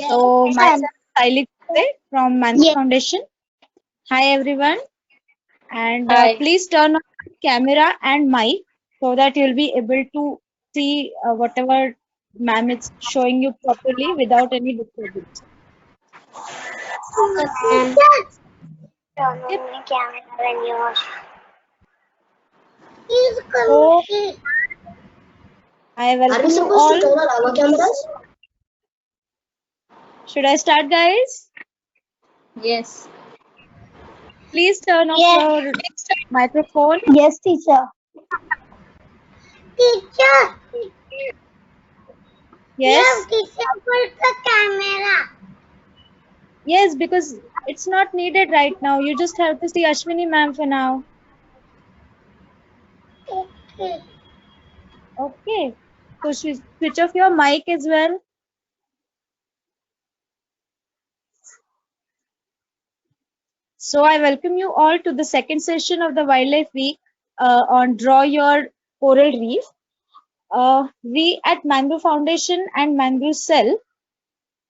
So myself, Saili Gupte from Manvi Yes. Foundation. Hi everyone, and Hi. please turn on the camera and mic so that you'll be able to see whatever ma'am is showing you properly without any disturbance. Okay, ma'am. Turn Yep. on the camera when you're. Please So come. I Are we welcome you supposed to all turn on our to this. cameras? Should I start, guys? Yes. Please turn off Yes. your microphone. Yes, teacher. Teacher, Yes. teacher, put the camera. Yes, because it's not needed right now. You just have to see Ashwini ma'am for now. Okay. Okay. So switch off your mic as well. So I welcome you all to the second session of the Wildlife Week on Draw Your Coral Reef. We at Mangrove Foundation and Mangrove Cell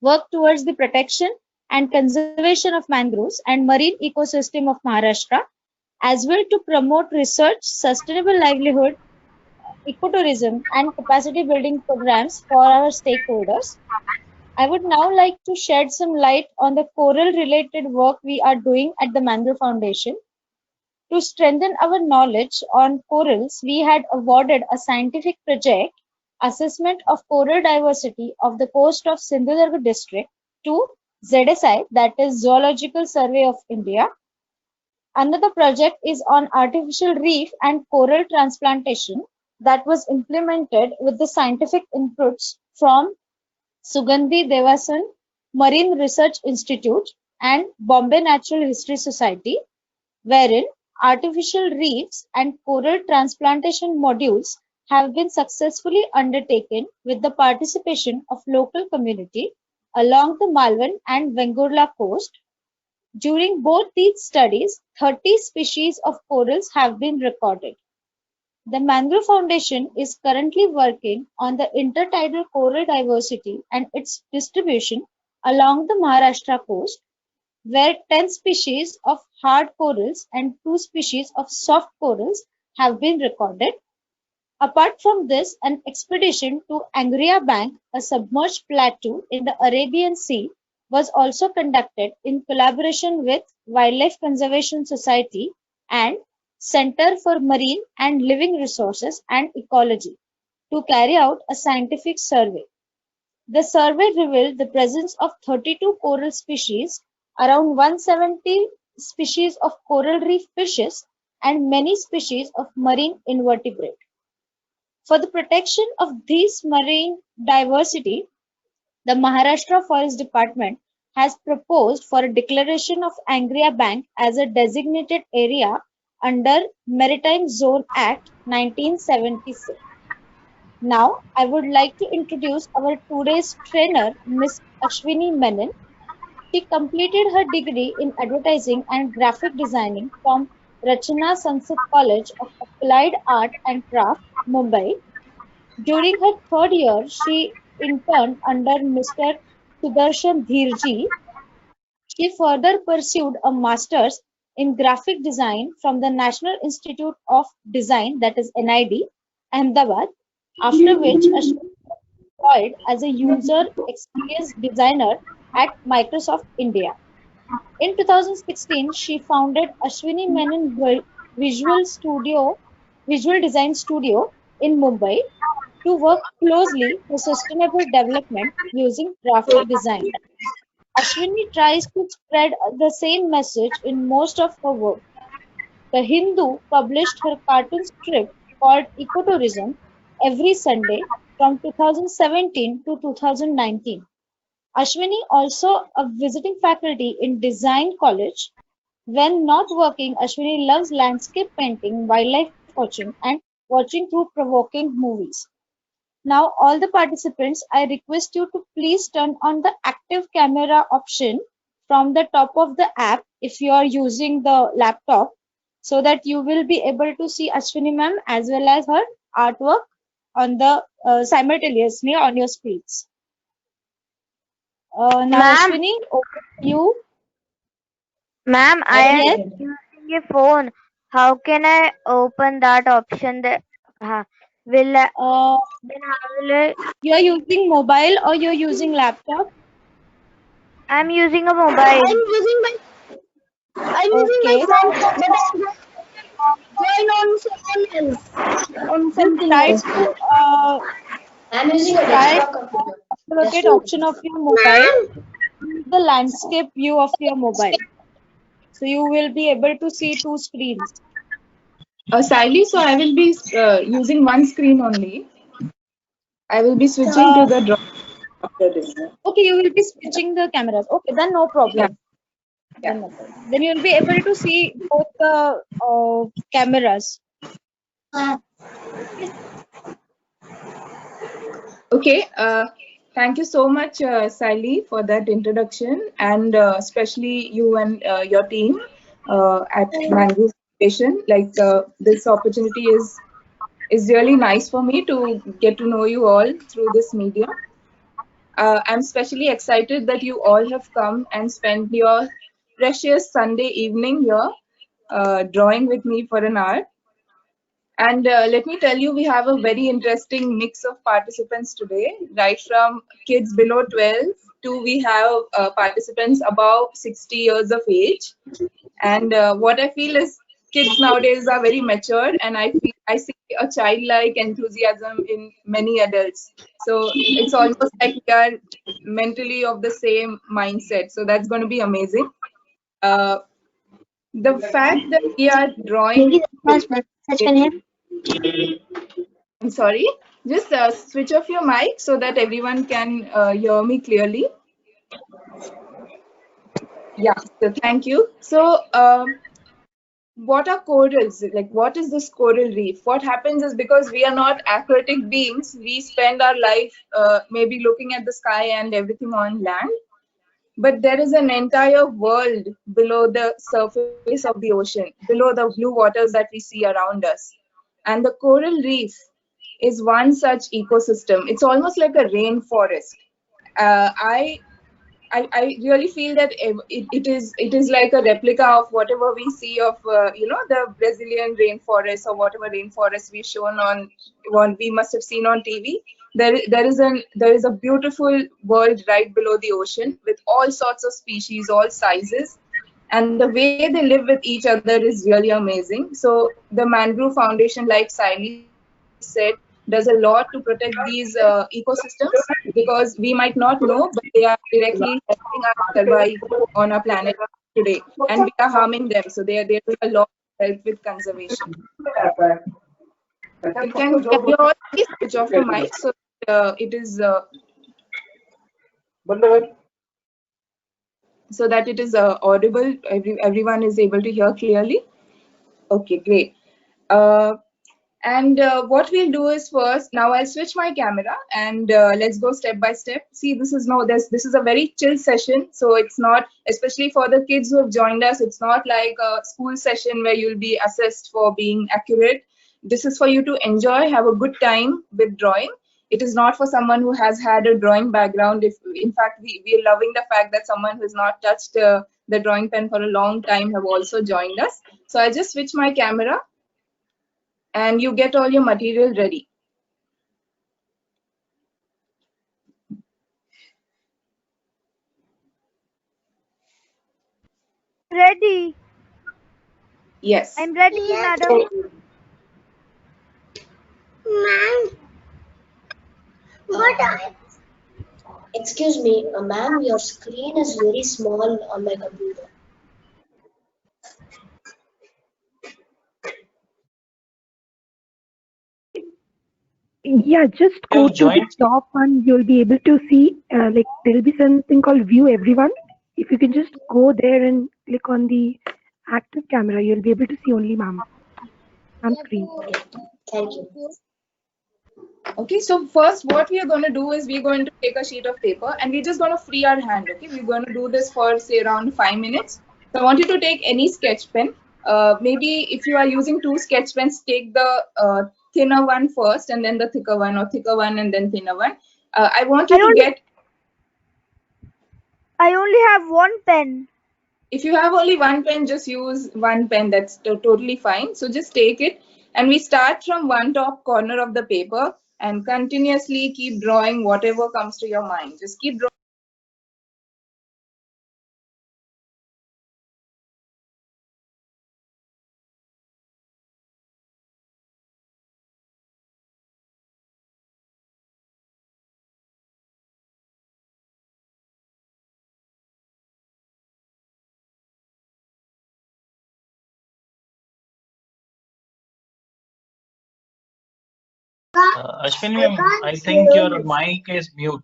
work towards the protection and conservation of mangroves and marine ecosystem of Maharashtra, as well to promote research, sustainable livelihood, ecotourism, and capacity building programs for our stakeholders. I would now like to shed some light on the coral related work we are doing at the Mangrove Foundation. To strengthen our knowledge on corals, we had awarded a scientific project, Assessment of Coral Diversity of the Coast of Sindhudurg District, to ZSI, that is Zoological Survey of India. Another project is on artificial reef and coral transplantation that was implemented with the scientific inputs from Sugandhi Devasan Marine Research Institute and Bombay Natural History Society, wherein artificial reefs and coral transplantation modules have been successfully undertaken with the participation of local community along the Malvan and Vengurla coast. During both these studies, 30 species of corals have been recorded. The Mangrove Foundation is currently working on the intertidal coral diversity and its distribution along the Maharashtra coast, where 10 species of hard corals and 2 species of soft corals have been recorded. Apart from this, an expedition to Angria Bank, a submerged plateau in the Arabian Sea, was also conducted in collaboration with Wildlife Conservation Society and Center for Marine and Living Resources and Ecology to carry out a scientific survey. The survey revealed the presence of 32 coral species, around 170 species of coral reef fishes, and many species of marine invertebrate. For the protection of this marine diversity, the Maharashtra Forest Department has proposed for a declaration of Angria Bank as a designated area under Maritime Zone Act 1976. Now, I would like to introduce our today's trainer, Ms. Ashwini Menon. She completed her degree in advertising and graphic designing from Rachana Sanseth College of Applied Art and Craft, Mumbai. During her third year, she interned under Mr. Sudarshan Dhirji. She further pursued a master's in graphic design from the National Institute of Design, that is NID, Ahmedabad, after which Ashwini employed as a user experience designer at Microsoft India. In 2016, she founded Ashwini Menon Visual Design Studio in Mumbai to work closely for sustainable development using graphic design. Ashwini tries to spread the same message in most of her work. The Hindu published her cartoon strip called Ecotourism every Sunday from 2017 to 2019. Ashwini also a visiting faculty in Design College. When not working, Ashwini loves landscape painting, wildlife watching, and watching through provoking movies. Now, all the participants, I request you to please turn on the active camera option from the top of the app if you are using the laptop so that you will be able to see Ashwini ma'am as well as her artwork on the simultaneously on your screens. Now, Ma'am. Ashwini, over to you. Ma'am, I am Yes. using a phone. How can I open that option? Will I, then how will I? You're using mobile or you're using laptop? I'm using a mobile. I'm using my Okay. phone, but I'm going on someone else, on Just something try else. to I'm using a try desktop computer. rotate Desktop. option of your mobile, the landscape view of your mobile. So you will be able to see two screens. Sally, so I will be using one screen only. I will be switching Uh, to the draw after this. okay, you will be switching the cameras. Okay, then no Yeah, problem. yeah. Then no problem. Then you will be able to see both the cameras. Okay. Thank you so much, Sally, for that introduction, and especially you and your team at Mango Foundation. Like this opportunity is really nice for me to get to know you all through this media. I'm especially excited that you all have come and spent your precious Sunday evening here drawing with me for an hour. And let me tell you, we have a very interesting mix of participants today, right from kids below 12 to we have participants above 60 years of age. And what I feel is kids nowadays are very mature, and I see a childlike enthusiasm in many adults. So it's almost like we are mentally of the same mindset. So that's going to be amazing. Uh, the fact that we are drawing. I'm sorry. Just switch off your mic so that everyone can hear me clearly. Yeah. So thank you. So what are corals? Like, what is this coral reef? What happens is because we are not aquatic beings, we spend our life maybe looking at the sky and everything on land. But there is an entire world below the surface of the ocean, below the blue waters that we see around us. And the coral reef is one such ecosystem. It's almost like a rainforest. I I really feel that it is like a replica of whatever we see of the Brazilian rainforest or whatever rainforest we've shown on one we must have seen on TV. There is a beautiful world right below the ocean with all sorts of species, all sizes, and the way they live with each other is really amazing. So the Mangrove Foundation, like Siley said, does a lot to protect these ecosystems because we might not know, but they are directly helping us survive on our planet today, and we are harming them. So there is a lot of help with conservation. Can you all please switch off your mic so it is so that it is audible? Everyone is able to hear clearly. Okay, great. Uh, And what we'll do is first, now I'll switch my camera and let's go step by step. See, this is a very chill session. So it's not, especially for the kids who have joined us, it's not like a school session where you'll be assessed for being accurate. This is for you to enjoy, have a good time with drawing. It is not for someone who has had a drawing background. If in fact, we are loving the fact that someone who's not touched the drawing pen for a long time have also joined us. So I just switch my camera and you get all your material ready. Ready. Yes. I'm ready, Yes. madam. Ma'am, what Excuse me, ma'am, your screen is very small on my computer. Yeah, just go to the top and you'll be able to see, like, there'll be something called View Everyone. If you can just go there and click on the active camera, you'll be able to see only ma'am's screen. Okay, thank you. Okay, so first what we are going to do is we're going to take a sheet of paper and we're just going to free our hand. Okay, we're going to do this for say around 5 minutes. So I want you to take any sketch pen. Maybe if you are using two sketch pens, take the thinner one first and then the thicker one, or thicker one and then thinner one. I want you to get. I only have one pen. If you have only one pen, just use one pen. That's totally fine. So just take it, and we start from one top corner of the paper and continuously keep drawing whatever comes to your mind. Just keep drawing. Ashwini ma'am, I think your mic is mute.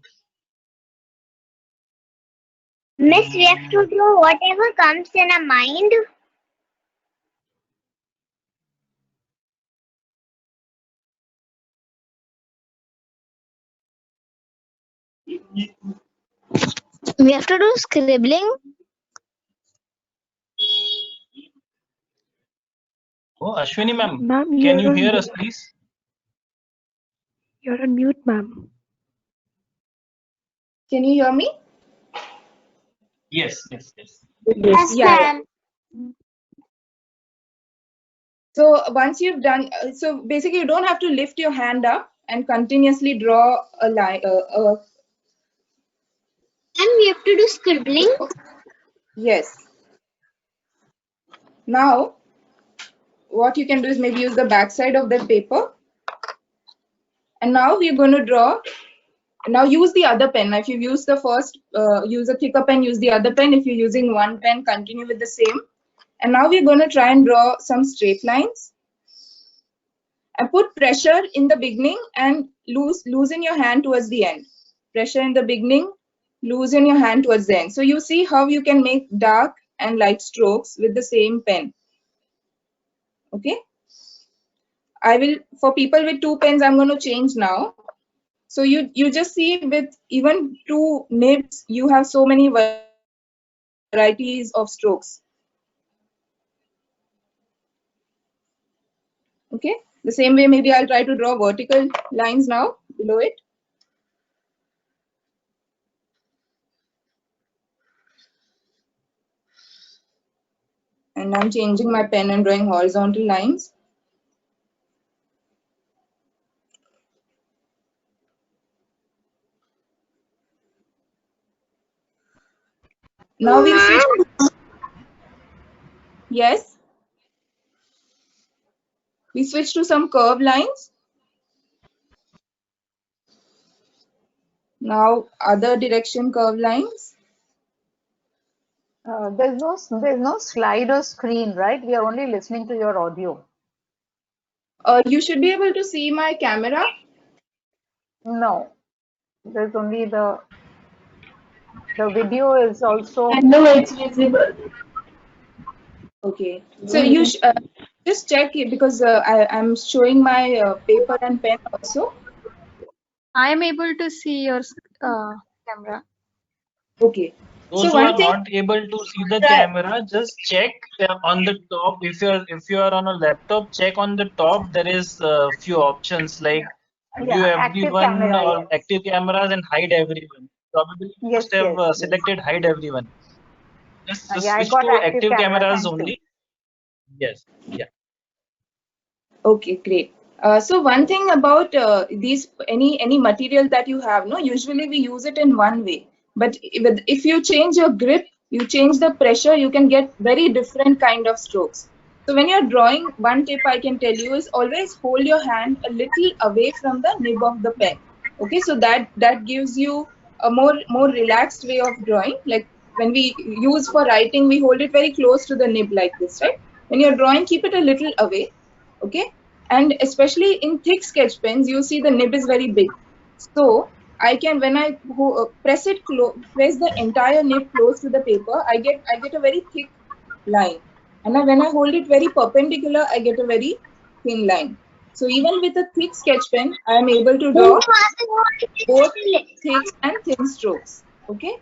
Miss, we have to draw whatever comes in our mind. We have to do scribbling. Oh, Ashwini ma'am, Ma'am, can you're you on hear mute. us, please? You're on mute, ma'am. Can you hear me? Yes, yes, yes. Yes, Yeah. ma'am. So once you've done, so basically you don't have to lift your hand up and continuously draw a line. And we have to do scribbling. Yes. Now, what you can do is maybe use the back side of the paper. And now we're going to draw. Now use the other pen. Now if you've used the first, use a thicker pen, use the other pen. If you're using one pen, continue with the same. And now we're going to try and draw some straight lines. And put pressure in the beginning and loosen your hand towards the end. Pressure in the beginning, loosen your hand towards the end. So you see how you can make dark and light strokes with the same pen. Okay. I will, for people with two pens, I'm going to change now. So you just see with even two nibs, you have so many varieties of strokes. Okay. The same way, maybe I'll try to draw vertical lines now below it. And I'm changing my pen and drawing horizontal lines. Now we switch. Yes. We switch to some curved lines. Now other direction curved lines. There's no slide or screen, right? We are only listening to your audio. You should be able to see my camera. No, there's only the video is also. No, it's visible. Okay. So you just check it because I'm showing my paper and pen also. I am able to see your camera. Okay. Those So who are one thing, not able to see the camera, just check on the top. If you are on a laptop, check on the top. There is a few options like view active everyone camera, or yes. active cameras and hide everyone. Probably you Yes, must have yes. selected hide everyone. Just Yeah, I switch got to active active camera, cameras thank you. only. Yes. Yeah. okay, great. So one thing about these any material that you have, no, usually we use it in one way. But if you change your grip, you change the pressure, you can get very different kind of strokes. So when you're drawing, one tip I can tell you is always hold your hand a little away from the nib of the pen. Okay, so that gives you a more relaxed way of drawing. Like when we use for writing, we hold it very close to the nib like this, right? When you're drawing, keep it a little away. Okay, and especially in thick sketch pens, you see the nib is very big. So I can, when I press it press the entire nib close to the paper, I get a very thick line. And when I hold it very perpendicular, I get a very thin line. So even with a thick sketch pen, I am able to draw both thick and thin strokes. Okay.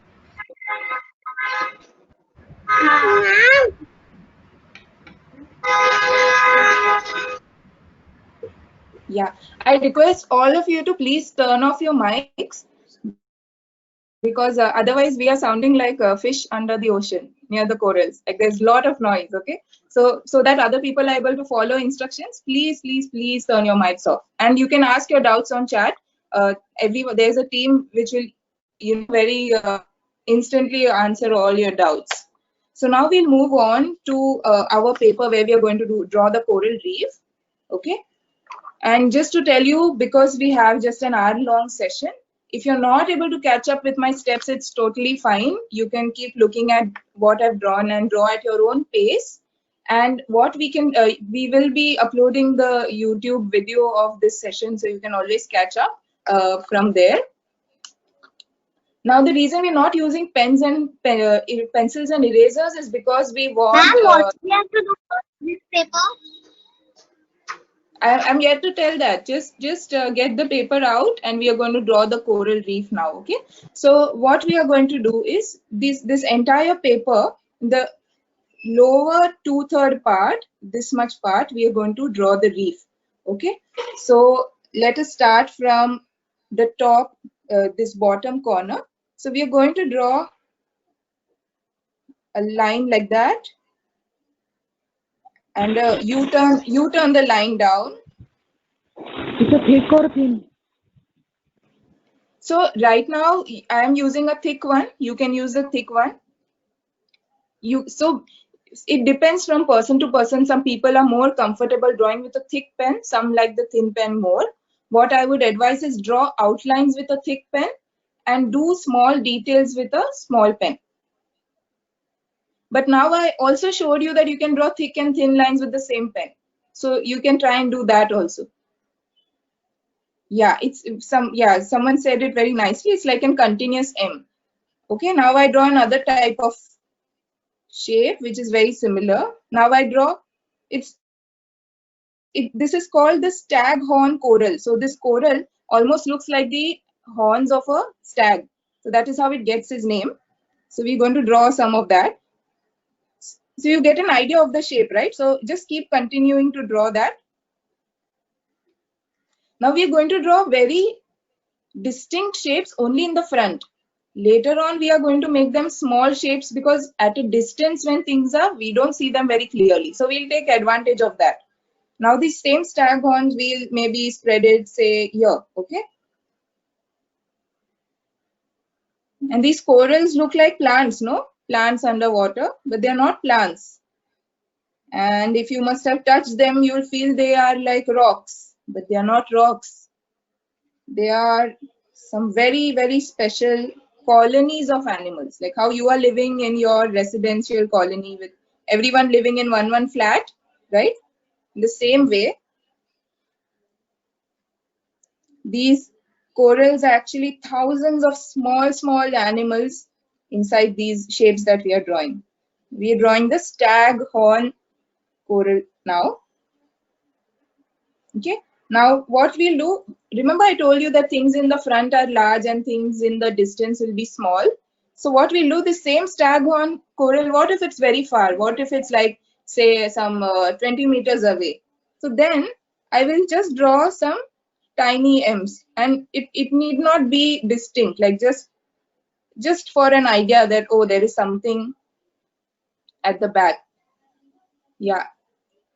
Yeah, I request all of you to please turn off your mics because otherwise we are sounding like a fish under the ocean near the corals. Like there's a lot of noise. Okay, so that other people are able to follow instructions, please turn your mics off, and you can ask your doubts on chat. There's a team which will very instantly answer all your doubts. So now we'll move on to our paper where we are going to draw the coral reef. Okay, and just to tell you, because we have just an hour-long session, if you're not able to catch up with my steps, it's totally fine. You can keep looking at what I've drawn and draw at your own pace. And what we can, we will be uploading the YouTube video of this session, so you can always catch up from there. Now, the reason we're not using pens and pencils and erasers is because we want. Ma'am, what we have to do for this paper? I'm yet to tell that. Just get the paper out, and we are going to draw the coral reef now. Okay. So what we are going to do is this entire paper, the lower 2/3 part, this much part, we are going to draw the reef. Okay. So let us start from the top, this bottom corner. So we are going to draw a line like that, and you turn the line down. It's a thick or thin? So right now I am using a thick one. You can use a thick one. So it depends from person to person. Some people are more comfortable drawing with a thick pen. Some like the thin pen more. What I would advise is draw outlines with a thick pen and do small details with a small pen. But now I also showed you that you can draw thick and thin lines with the same pen. So you can try and do that also. Yeah, someone said it very nicely. It's like a continuous M. Okay, now I draw another type of shape which is very similar. Now I draw, this is called the staghorn coral. So this coral almost looks like the horns of a stag. So that is how it gets its name. So we're going to draw some of that. So you get an idea of the shape, right? So just keep continuing to draw that. Now we are going to draw very distinct shapes only in the front. Later on, we are going to make them small shapes because at a distance when things are, we don't see them very clearly. So we'll take advantage of that. Now these same staghorns, we'll maybe spread it, say here, okay? And these corals look like plants, no? Plants underwater, but they're not plants. And if you must have touched them, you'll feel they are like rocks, but they are not rocks. They are some very, very special colonies of animals, like how you are living in your residential colony with everyone living in one flat, right? In the same way, these corals are actually thousands of small animals inside these shapes that we are drawing. We are drawing the staghorn coral now. Okay. Now what we'll do, remember I told you that things in the front are large and things in the distance will be small. So what we'll do, the same staghorn coral, what if it's very far? What if it's like, say, some 20 meters away? So then I will just draw some tiny M's, and it need not be distinct, like just for an idea that, oh, there is something at the back. Yeah.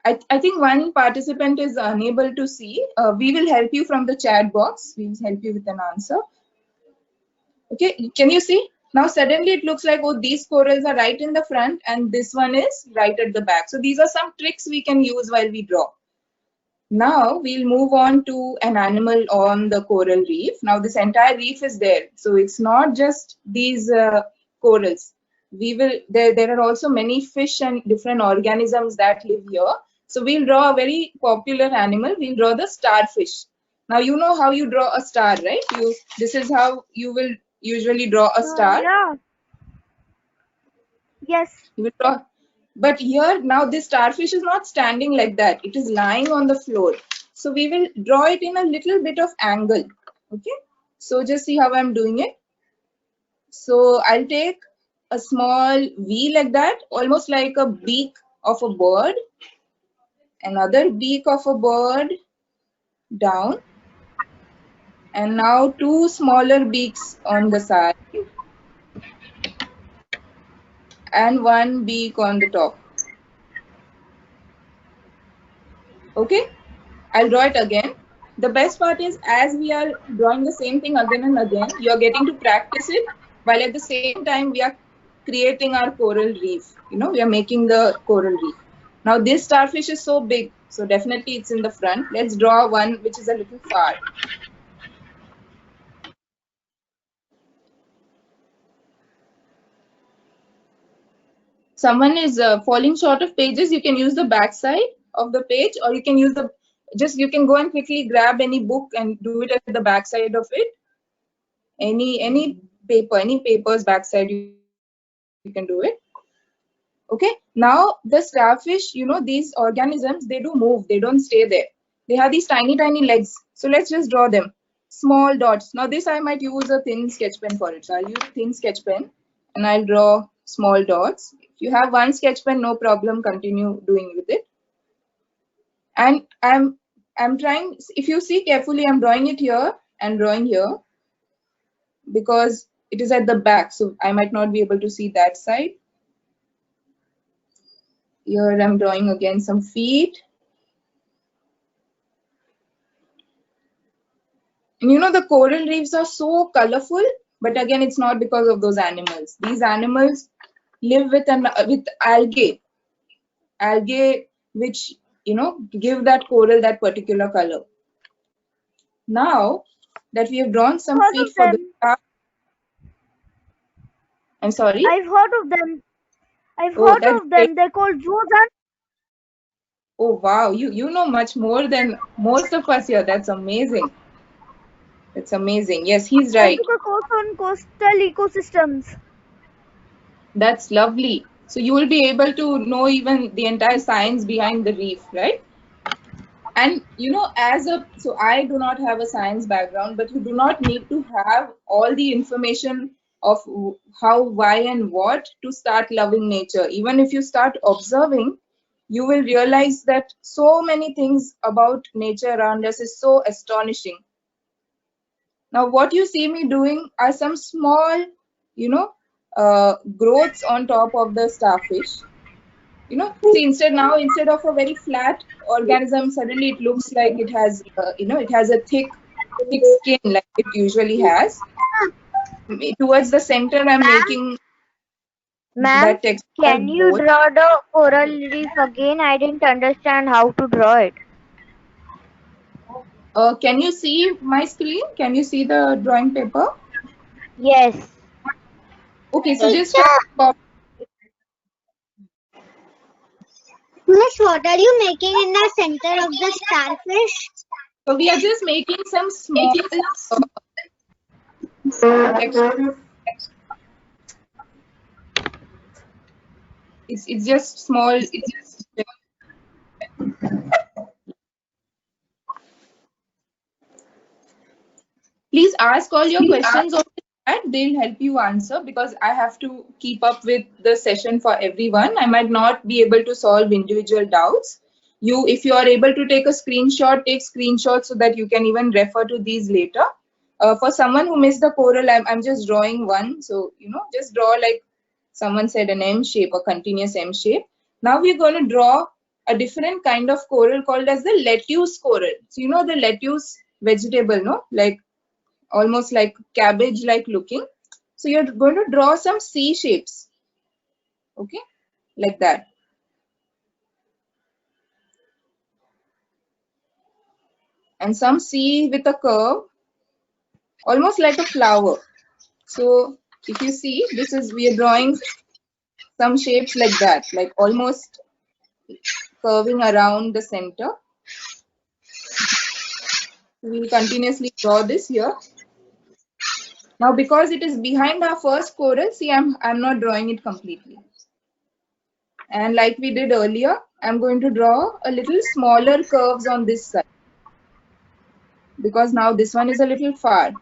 I think one participant is unable to see. We will help you from the chat box. We will help you with an answer. Okay, can you see? Now suddenly it looks like, oh, these corals are right in the front and this one is right at the back. So these are some tricks we can use while we draw. Now we'll move on to an animal on the coral reef. Now this entire reef is there. So it's not just these corals. There are also many fish and different organisms that live here. So we'll draw a very popular animal. We'll draw the starfish. Now you know how you draw a star, right? This is how you will usually draw a star. Yeah. Yes. You will draw. But here now this starfish is not standing like that. It is lying on the floor. So we will draw it in a little bit of angle. Okay. So just see how I'm doing it. So I'll take a small V like that, almost like a beak of a bird. Another beak of a bird down. And now two smaller beaks on the side. and one beak on the top. Okay, I'll draw it again. The best part is, as we are drawing the same thing again and again, you are getting to practice it, while at the same time we are creating our coral reef. You know, we are making the coral reef. Now this starfish is so big, so definitely it's in the front. Let's draw one which is a little far. Someone is falling short of pages, you can use the back side of the page, or you can use the, you can go and quickly grab any book and do it at the back side of it. Any paper, any paper's backside, you can do it. Okay, now the starfish, you know, these organisms, they do move, they don't stay there. They have these tiny legs. So let's just draw them. Small dots. Now this I might use a thin sketch pen for it. So I'll use a thin sketch pen and I'll draw small dots. If you have one sketch pen, no problem, continue doing with it. And I'm trying, if you see carefully, I'm drawing it here and drawing here, because it is at the back, so I might not be able to see that side. Here I'm drawing again some feet. And you know, the coral reefs are so colorful, but again, it's not because of those animals. These animals live with algae which, you know, give that coral that particular color. Now that we have drawn some feet for the star, I'm sorry? I've heard of them. I've heard of them. They're called zoos. Oh wow, you know much more than most of us here. That's amazing. It's amazing. Yes, he's right. I took a course on coastal ecosystems. That's lovely. So you will be able to know even the entire science behind the reef, right? And you know, so I do not have a science background, but you do not need to have all the information of how, why, and what to start loving nature. Even if you start observing, you will realize that so many things about nature around us is so astonishing. Now, what you see me doing are some small, you know, growths on top of the starfish. You know, see, instead of a very flat organism, suddenly it looks like it has, you know, it has a thick skin like it usually has. Towards the center, I'm making Ma'am, can you draw the coral reef again? I didn't understand how to draw it. Can you see my screen? Can you see the drawing paper? Yes. Okay, so just Miss, what are you making in the center of the starfish? So we are just making some small it's just small. Please ask all your questions on the chat. They'll help you answer, because I have to keep up with the session for everyone. I might not be able to solve individual doubts. If you are able to take a screenshot, take screenshots so that you can even refer to these later. For someone who missed the coral, I'm just drawing one. So, you know, just draw, like someone said, an M shape, a continuous M shape. Now we're going to draw a different kind of coral called as the lettuce coral. So, you know, the lettuce vegetable, no? Like almost like cabbage like looking. So you're going to draw some C shapes. Okay, like that. And some C with a curve, almost like a flower. So if you see, we are drawing some shapes like that, like almost curving around the center. We will continuously draw this here. Now, because it is behind our first coral, see, I'm not drawing it completely. And like we did earlier, I'm going to draw a little smaller curves on this side, because now this one is a little far.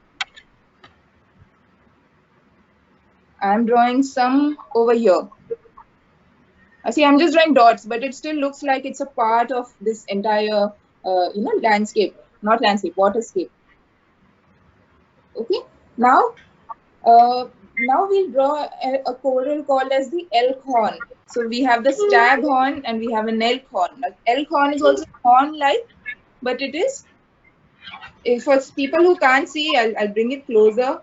I'm drawing some over here. See, I'm just drawing dots, but it still looks like it's a part of this entire, you know, landscape, not landscape, waterscape. Okay. Now, now we'll draw a coral called as the elk horn. So we have the stag horn and we have an elk horn. Now, elk horn is also horn-like, but it is, for people who can't see, I'll bring it closer.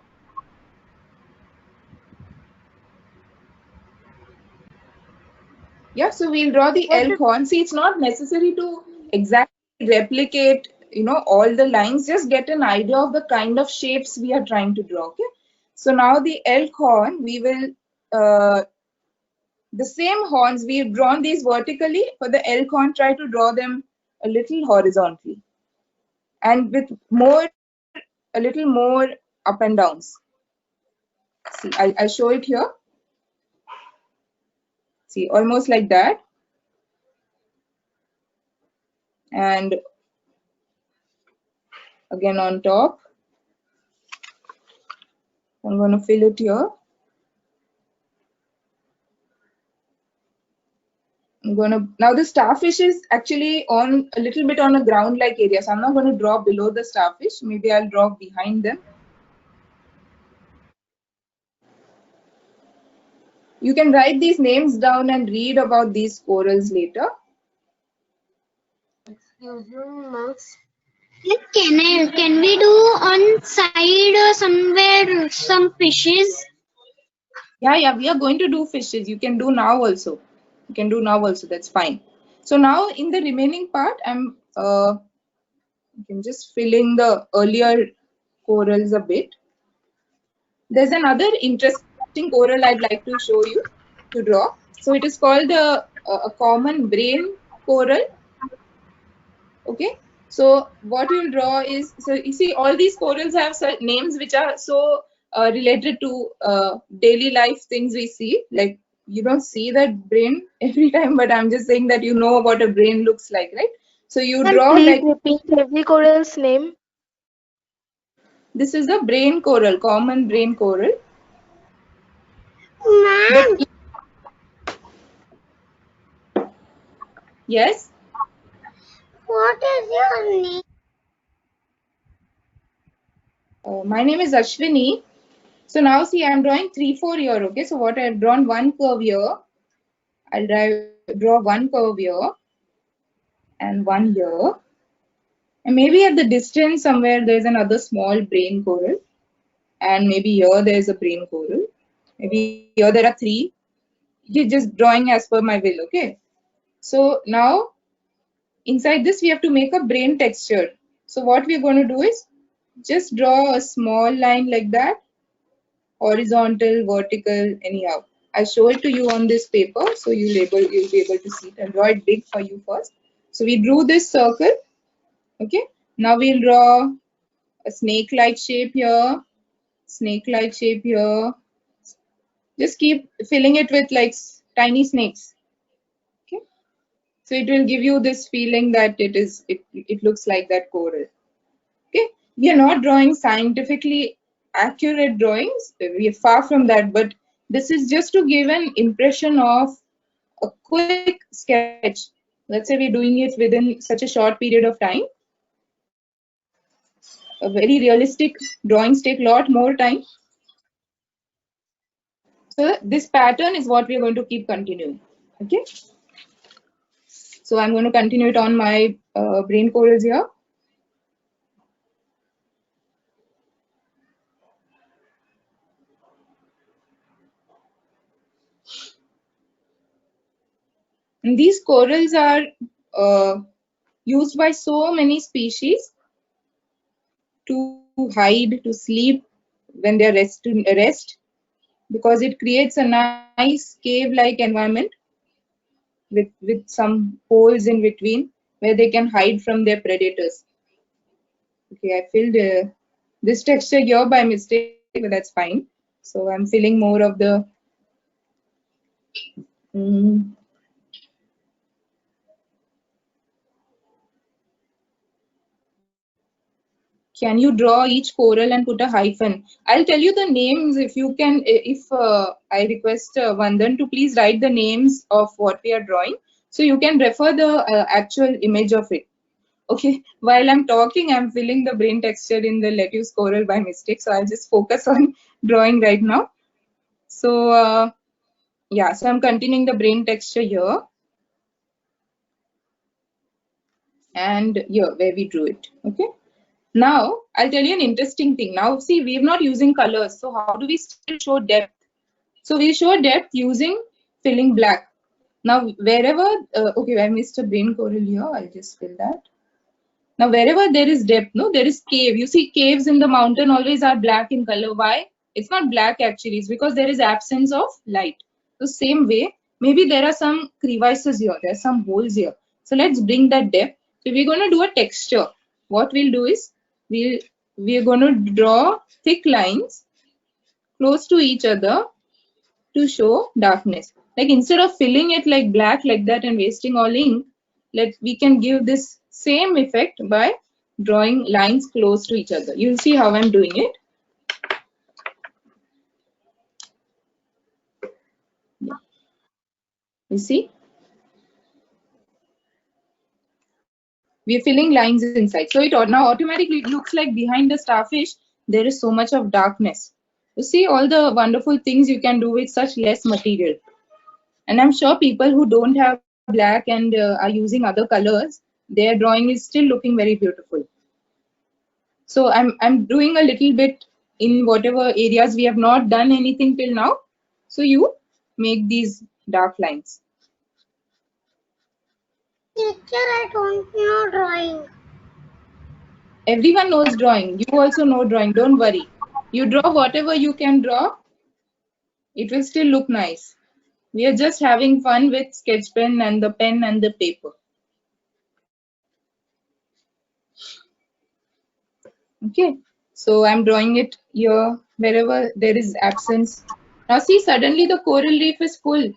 Yeah, so we'll draw the elk horn. See, it's not necessary to exactly replicate, all the lines. Just get an idea of the kind of shapes we are trying to draw. Okay. So now the elk horn, we will, the same horns, we've drawn these vertically. For the elk horn, try to draw them a little horizontally. And with a little more up and downs. See, I'll show it here. See, almost like that. And again on top. I'm going to fill it here. Now the starfish is actually on a little bit on a ground-like area. So I'm not going to draw below the starfish. Maybe I'll draw behind them. You can write these names down and read about these corals later. Can we do on side or somewhere some fishes? Yeah, we are going to do fishes. You can do now also. That's fine. So now in the remaining part, I'm just filling the earlier corals a bit. There's another interesting coral I'd like to show you to draw. So it is called a common brain coral. Okay. So what you'll draw is, so you see all these corals have names which are so related to daily life things we see. Like you don't see that brain every time, but I'm just saying that you know what a brain looks like, right? So you draw like. Repeat every coral's name. This is a brain coral, common brain coral. Ma'am. Yes. What is your name? My name is Ashwini. So now see, I'm drawing 3, 4 here. Okay. So what I've drawn one curve here. I'll draw one curve here and one here. And maybe at the distance somewhere there's another small brain coral. And maybe here there's a brain coral. Maybe here there are 3. You're just drawing as per my will. Okay. So now inside this we have to make a brain texture. So what we're going to do is just draw a small line like that. Horizontal, vertical, anyhow. I'll show it to you on this paper so you'll be able to see it. I'll draw it big for you first. So we drew this circle. Okay. Now we'll draw a snake-like shape here. Snake-like shape here. Just keep filling it with like tiny snakes. Okay. So it will give you this feeling that it looks like that coral. Okay. We are not drawing scientifically accurate drawings. We are far from that, but this is just to give an impression of a quick sketch. Let's say we're doing it within such a short period of time. A very realistic drawings take a lot more time. So this pattern is what we're going to keep continuing. Okay. So I'm going to continue it on my brain corals here. And these corals are used by so many species to hide, to sleep when they are rest, because it creates a nice cave-like environment with some holes in between where they can hide from their predators. Okay, I filled this texture here by mistake, but that's fine. So I'm filling more of the Can you draw each coral and put a hyphen? I'll tell you the names if you can. If I request Vandan to please write the names of what we are drawing, so you can refer the actual image of it. Okay. While I'm talking, I'm filling the brain texture in the lettuce coral by mistake, so I'll just focus on drawing right now. So yeah, so I'm continuing the brain texture here and here where we drew it. Okay. Now I'll tell you an interesting thing. Now see, we're not using colors, so how do we still show depth? So we show depth using filling black. Now wherever okay, I missed a brain coral here. I'll just fill that. Now wherever there is depth, no, there is cave. You see caves in the mountain always are black in color. Why? It's not black actually. It's because there is absence of light. So same way, maybe there are some crevices here. There are some holes here. So let's bring that depth. So we're going to do a texture. What we'll do is we're going to draw thick lines close to each other to show darkness. Like instead of filling it like black like that and wasting all ink, we can give this same effect by drawing lines close to each other. You'll see how I'm doing it. Yeah. You see? We're filling lines inside. So it now automatically looks like behind the starfish, there is so much of darkness. You see all the wonderful things you can do with such less material. And I'm sure people who don't have black and are using other colors, their drawing is still looking very beautiful. So I'm doing a little bit in whatever areas we have not done anything till now. So you make these dark lines. Teacher, I don't know drawing. Everyone knows drawing. You also know drawing. Don't worry. You draw whatever you can draw. It will still look nice. We are just having fun with sketch pen and the pen and the paper. Okay, so I'm drawing it here wherever there is absence. Now see, suddenly the coral reef is full.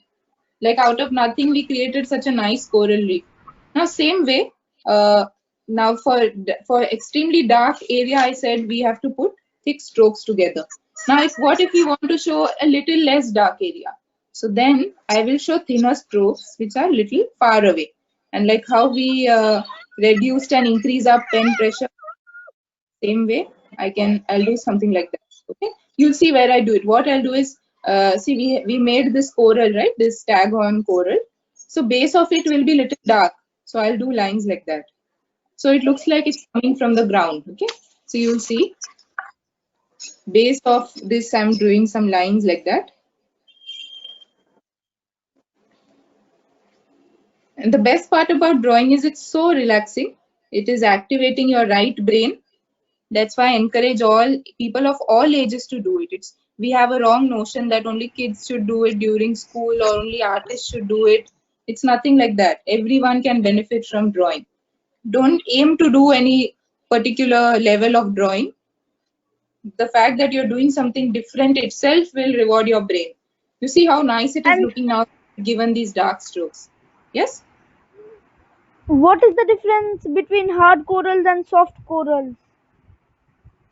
Like out of nothing, we created such a nice coral reef. Now same way, now for extremely dark area, I said we have to put thick strokes together. Now what if we want to show a little less dark area? So then I will show thinner strokes which are little far away. And like how we reduced and increased our pen pressure, same way I'll do something like that. Okay, you'll see where I do it. What I'll do is see, we made this coral, right? This staghorn coral. So base of it will be little dark. So I'll do lines like that. So it looks like it's coming from the ground. Okay, so you'll see base of this, I'm doing some lines like that. And the best part about drawing is it's so relaxing. It is activating your right brain. That's why I encourage all people of all ages to do it. We have a wrong notion that only kids should do it during school or only artists should do it. It's nothing like that. Everyone can benefit from drawing. Don't aim to do any particular level of drawing. The fact that you're doing something different itself will reward your brain. You see how nice it is looking now given these dark strokes. Yes? What is the difference between hard corals and soft corals?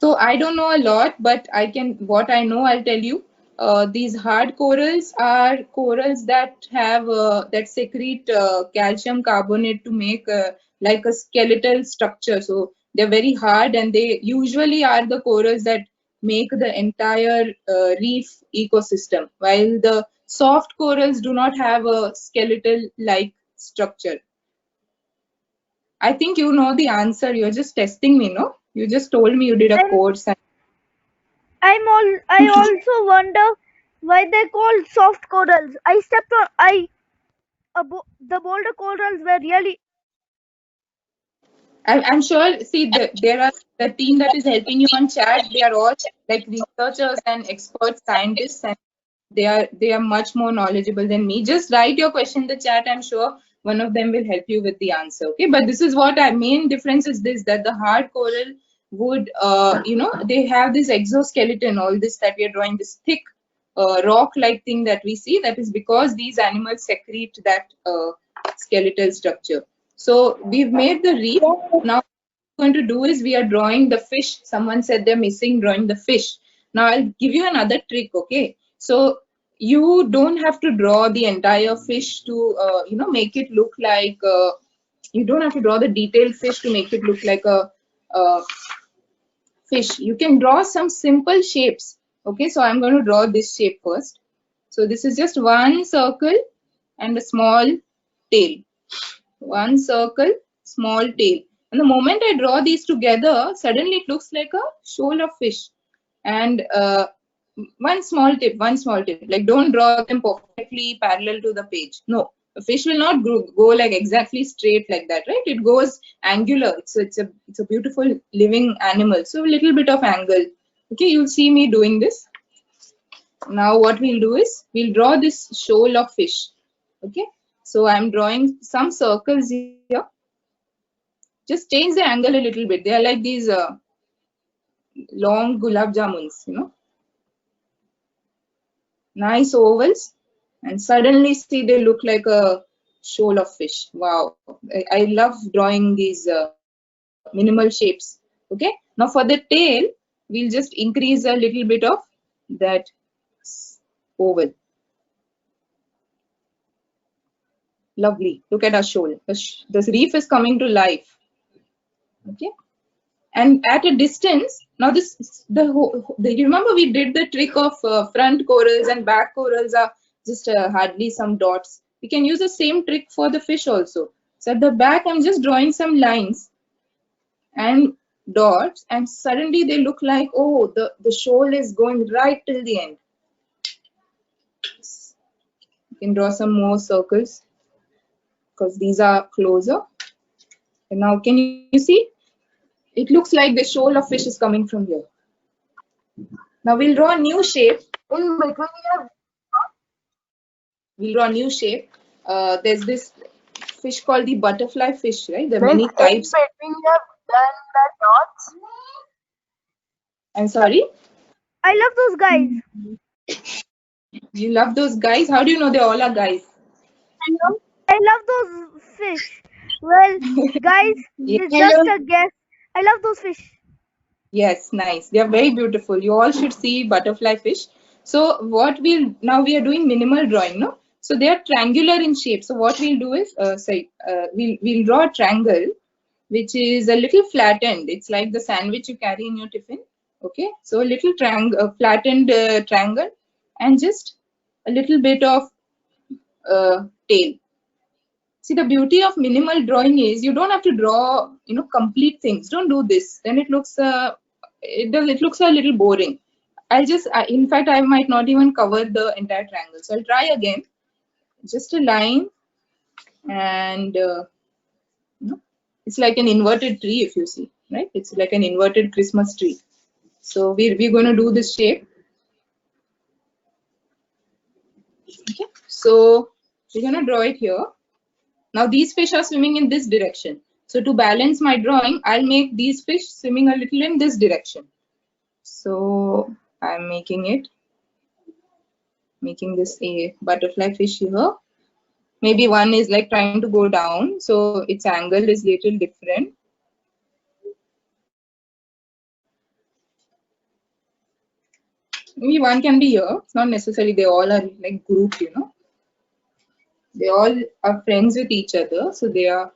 So I don't know a lot, but what I know, I'll tell you. These hard corals are corals that have that secrete calcium carbonate to make like a skeletal structure. So they're very hard, and they usually are the corals that make the entire reef ecosystem, while the soft corals do not have a skeletal-like structure. I think you know the answer. You're just testing me, no? You just told me you did a course. I also wonder why they're called soft corals. The boulder corals were really. I'm sure. See, there are the team that is helping you on chat. They are all like researchers and expert scientists, and they are much more knowledgeable than me. Just write your question in the chat. I'm sure one of them will help you with the answer. Okay, but this is what our main difference is this, that the hard coral would they have this exoskeleton, all this that we are drawing, this thick rock like thing that we see, that is because these animals secrete that skeletal structure. So we've made the reef. Now what we're going to do is we are drawing the fish. Someone said they're missing drawing the fish. Now I'll give you another trick. Okay, so you don't have to draw the entire fish to make it look like you don't have to draw the detailed fish to make it look like a fish. You can draw some simple shapes. Okay, so I'm going to draw this shape first. So this is just one circle and a small tail. One circle, small tail. And the moment I draw these together, suddenly it looks like a shoal of fish. And one small tip, like don't draw them perfectly parallel to the page. No, a fish will not go like exactly straight like that, right? It goes angular. It's a beautiful living animal. So a little bit of angle. Okay, you'll see me doing this. Now what we'll do is we'll draw this shoal of fish. Okay, so I'm drawing some circles here. Just change the angle a little bit. They are like these long gulab jamuns, you know. Nice ovals, and suddenly see they look like a shoal of fish. Wow, I love drawing these minimal shapes. Okay, now for the tail, we'll just increase a little bit of that oval. Lovely. Look at our shoal. This reef is coming to life. Okay, and at a distance, now you remember we did the trick of front corals and back corals are just hardly some dots. We can use the same trick for the fish also. So at the back, I'm just drawing some lines and dots, and suddenly they look like, oh, the shoal is going right till the end. You can draw some more circles because these are closer. And now can you see? It looks like the shoal of fish is coming from here. Now we'll draw a new shape. In between we'll draw a new shape. There's this fish called the butterfly fish, right? There are many types. In between you have done the dots. I'm sorry? I love those guys. You love those guys? How do you know they all are guys? I love those fish. Well, guys, it's just a guess. I love those fish. Yes, nice. They are very beautiful. You all should see butterfly fish. So what now we are doing minimal drawing, no? So they are triangular in shape. So what we'll do is, we'll draw a triangle, which is a little flattened. It's like the sandwich you carry in your tiffin. Okay, so a little triangle, flattened triangle, and just a little bit of tail. See, the beauty of minimal drawing is you don't have to draw, you know, complete things. Don't do this. Then it looks it looks a little boring. In fact, I might not even cover the entire triangle. So I'll try again. Just a line, and you know, it's like an inverted tree if you see, right? It's like an inverted Christmas tree. So we're going to do this shape. Okay. So we're going to draw it here. Now these fish are swimming in this direction. So to balance my drawing, I'll make these fish swimming a little in this direction. So I'm making this a butterfly fish here. Maybe one is like trying to go down, so its angle is little different. Maybe one can be here. It's not necessary they all are like grouped, you know. They all are friends with each other, so they are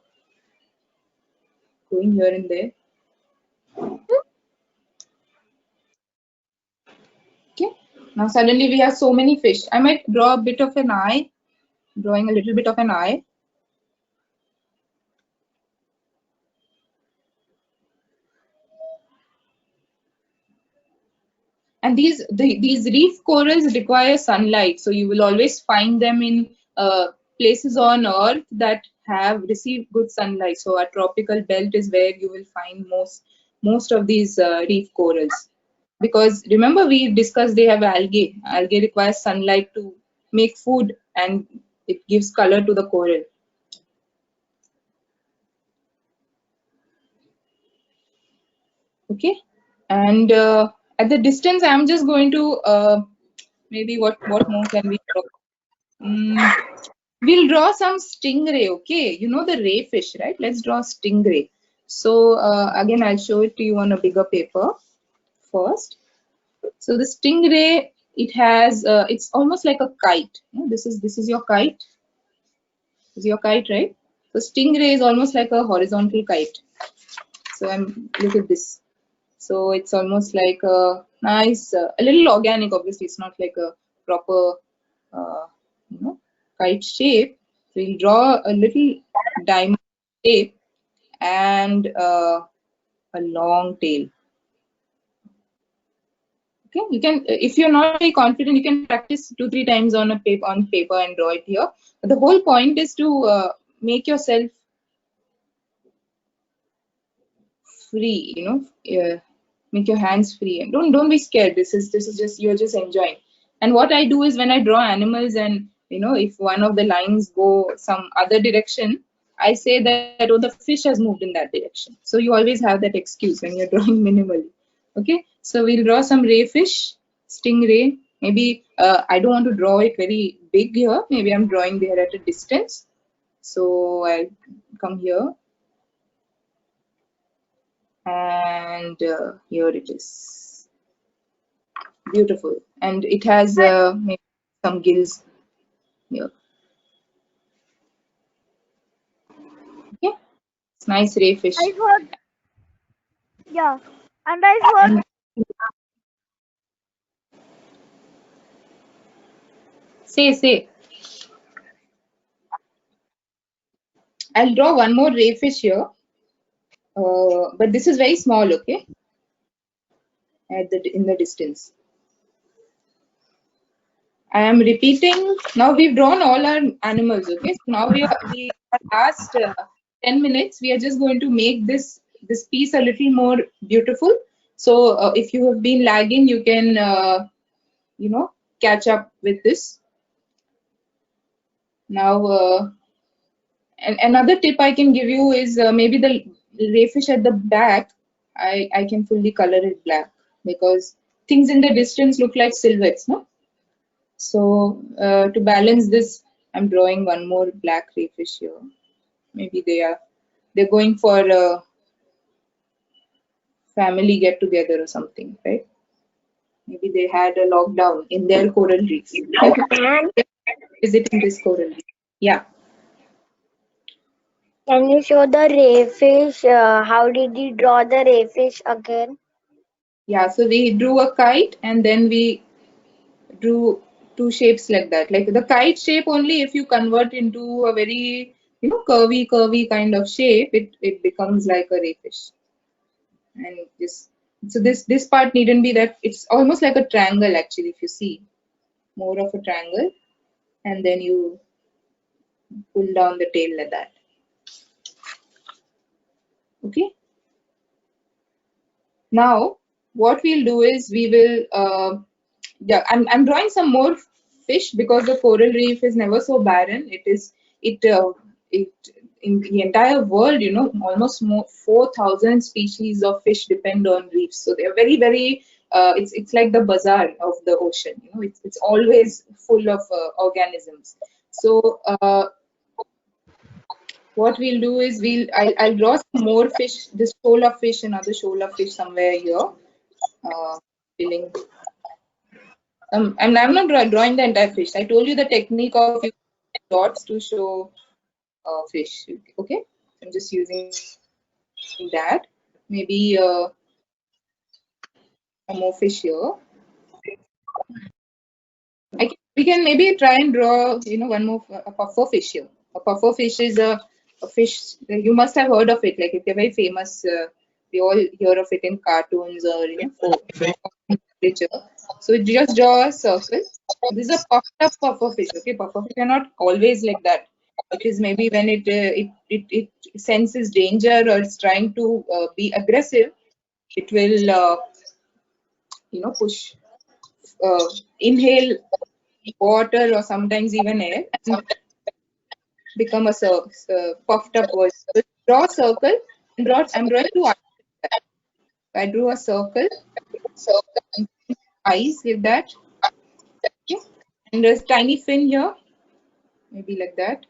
going here and there. Okay. Now suddenly we have so many fish. I might draw a bit of an eye, drawing a little bit of an eye. And these reef corals require sunlight, so you will always find them in places on Earth that have received good sunlight. So our tropical belt is where you will find most of these reef corals. Because remember we discussed they have algae. Algae requires sunlight to make food, and it gives color to the coral. Okay, and at the distance, I'm just going to maybe what more can we draw? We'll draw some stingray. Okay, you know the ray fish, right? Let's draw stingray. So again, I'll show it to you on a bigger paper first. So the stingray, it has it's almost like a kite. This is your kite. This is your kite, right? So stingray is almost like a horizontal kite. So look at this. So it's almost like a nice, a little organic. Obviously, it's not like a proper kite shape. We'll draw a little diamond shape and a long tail. Okay, you can, if you're not very confident, you can practice 2-3 times on paper and draw it here. But the whole point is to make yourself free, make your hands free, and don't be scared. This is just, you're just enjoying. And what I do is when I draw animals, and if one of the lines go some other direction, I say that, oh, the fish has moved in that direction. So you always have that excuse when you're drawing minimally. Okay, so we'll draw some ray fish, stingray. Maybe I don't want to draw it very big here. Maybe I'm drawing there at a distance. So I'll come here. And here it is. Beautiful. And it has maybe some gills here. Okay, it's nice ray fish. I heard, yeah, and I heard. Say. I'll draw one more ray fish here. But this is very small, okay? In the distance. I am repeating. Now we've drawn all our animals, okay? So now we are last 10 minutes. We are just going to make this piece a little more beautiful. So if you have been lagging, you can catch up with this. Now, and another tip I can give you is maybe the ray fish at the back, I can fully color it black, because things in the distance look like silhouettes, no? So to balance this, I'm drawing one more black ray fish here. Maybe they're going for a family get together or something, right? Maybe they had a lockdown in their coral reef. Visiting this coral reef. Yeah. Can you show the ray fish? How did you draw the ray fish again? Yeah, so we drew a kite and then we drew two shapes like that. Like the kite shape, only if you convert into a very curvy kind of shape, it becomes like a ray fish. And this part needn't be that. It's almost like a triangle actually, if you see, more of a triangle, and then you pull down the tail like that. Okay. Now what we'll do is we will I'm drawing some more fish, because the coral reef is never so barren. In the entire world, almost 4,000 species of fish depend on reefs. So they're very, very, it's like the bazaar of the ocean. It's always full of organisms. So what we'll do is I'll draw some more fish, this shoal of fish, another shoal of fish somewhere here. Filling. I'm not drawing the entire fish. I told you the technique of using dots to show fish. Okay, I'm just using that. Maybe some more fish here. We can maybe try and draw, one more a puffer fish here. A puffer fish is a fish. You must have heard of it. Like it's very famous. We all hear of it in cartoons or literature. So just draw a circle. This is a puffed up puffer fish. Okay, puffer fish are not always like that. It is maybe when it senses danger or it's trying to be aggressive, it will push, inhale water or sometimes even air and become a puffed up version. So draw a circle and I'm drawing two eyes. I drew a circle, eyes with that. Okay. And there's tiny fin here, maybe like that.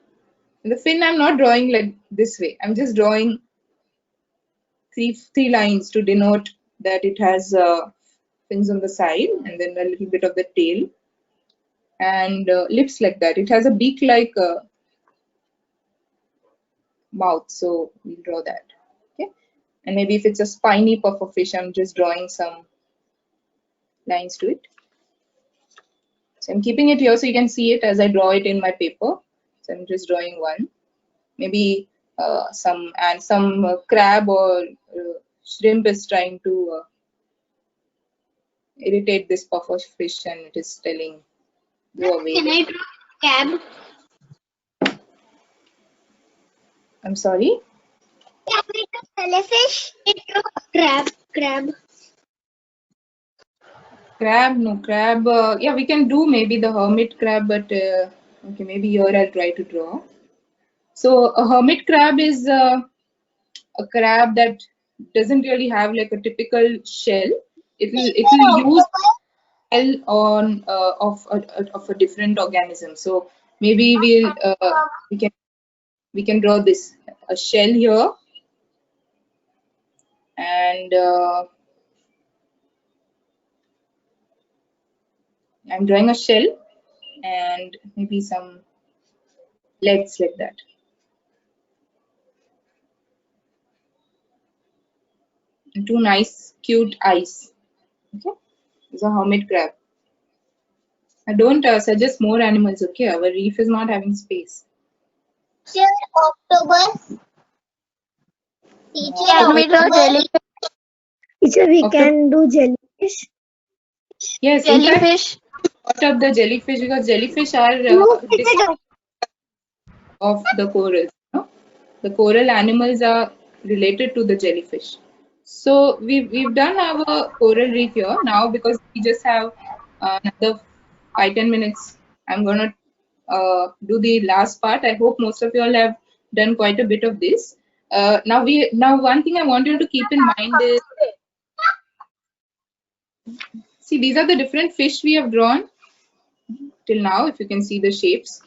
And the fin I'm not drawing like this way. I'm just drawing three lines to denote that it has fins on the side, and then a little bit of the tail, and lips like that. It has a beak like mouth, so we'll draw that. Okay. And maybe if it's a spiny puffer fish, I'm just drawing some lines to it. So I'm keeping it here so you can see it as I draw it in my paper. So I'm just drawing one, maybe some crab or shrimp is trying to irritate this puffer fish, and it is telling, go away. Can I draw cab? I'm sorry. Can we do jellyfish? Crab. Crab, no crab. Yeah, we can do maybe the hermit crab, but okay, maybe here I'll try to draw. So a hermit crab is a crab that doesn't really have like a typical shell. It will use shell on of a different organism. So maybe we can draw this a shell here, and I'm drawing a shell and maybe some legs like that. And two nice, cute eyes. Okay, it's a hermit crab. I don't suggest more animals. Okay, our reef is not having space. Teacher, octopus. Can we draw jellyfish? Teacher, we Octopus. can do jellyfish. Yes, Jellyfish. Part of the jellyfish, because jellyfish are of the corals. No? The coral animals are related to the jellyfish. So we've done our coral reef here now, because we just have another 5-10 minutes. I'm gonna do the last part. I hope most of you all have done quite a bit of this. Now one thing I want you to keep in mind is, see, these are the different fish we have drawn till now. If you can see the shapes.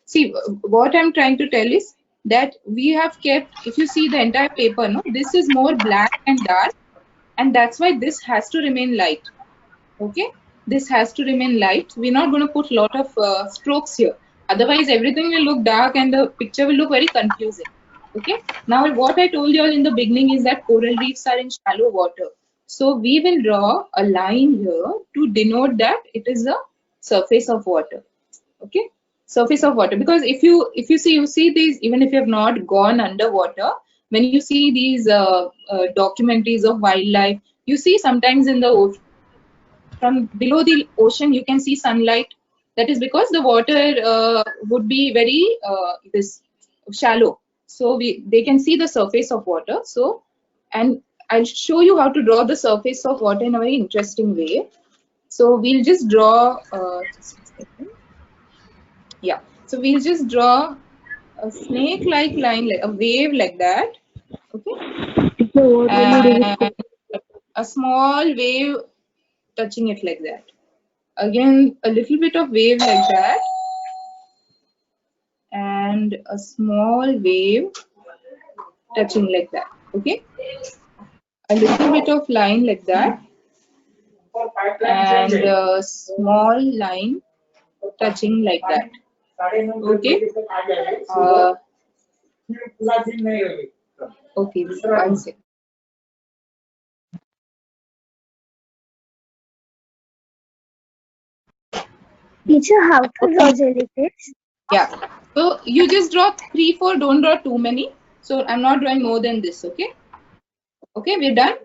See, what I'm trying to tell is that we have kept, if you see the entire paper, no, this is more black and dark, and that's why this has to remain light. Okay, this has to remain light. We're not going to put a lot of strokes here. Otherwise, everything will look dark and the picture will look very confusing. Okay, now what I told you all in the beginning is that coral reefs are in shallow water. So we will draw a line here to denote that it is a surface of water. Okay, surface of water, because if you see these, even if you have not gone underwater, when you see these documentaries of wildlife, you see sometimes in the ocean, from below the ocean you can see sunlight. That is because the water would be very this shallow, so they can see the surface of water. So, and I'll show you how to draw the surface of water in a very interesting way. So we'll just draw just a second. Yeah, so we'll just draw a snake-like line, like a wave like that. Okay, and a small wave touching it like that. Again, a little bit of wave like that, and a small wave touching like that. Okay, a little bit of line like that, and a small line touching like that. Okay. Okay, one second. Teacher, how to draw jellyfish? Yeah. So you just draw 3-4. Don't draw too many. So I'm not drawing more than this. Okay. Okay, we're done.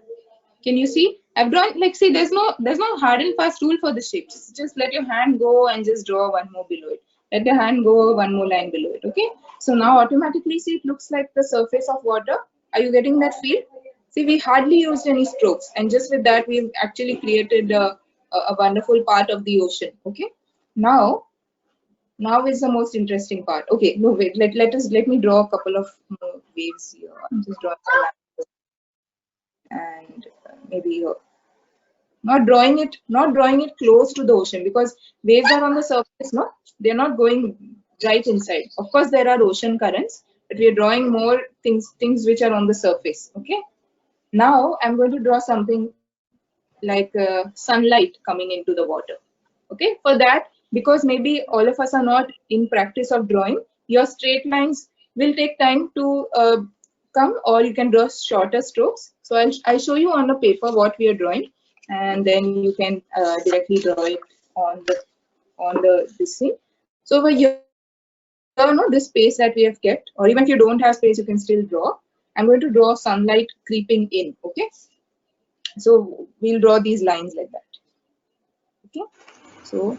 Can you see? I've drawn, like, see, there's no hard and fast rule for the shapes. Just let your hand go and just draw one more below it. Let your hand go one more line below it. Okay. So now automatically, see, it looks like the surface of water. Are you getting that feel? See, we hardly used any strokes, and just with that, we've actually created a wonderful part of the ocean. Okay. Now is the most interesting part. Okay, no, wait, let me draw a couple of more waves here. I'm just drawing a line, and maybe here. Not drawing it close to the ocean, because waves are on the surface, no? They're not going right inside. Of course, there are ocean currents, but we are drawing more things which are on the surface. Okay. Now I'm going to draw something like sunlight coming into the water. Okay. For that, because maybe all of us are not in practice of drawing, your straight lines will take time to come, or you can draw shorter strokes. So I'll show you on the paper what we are drawing, and then you can directly draw it on the on this thing. So over here, this space that we have kept, or even if you don't have space, you can still draw. I'm going to draw sunlight creeping in. Okay, so we'll draw these lines like that. Okay, so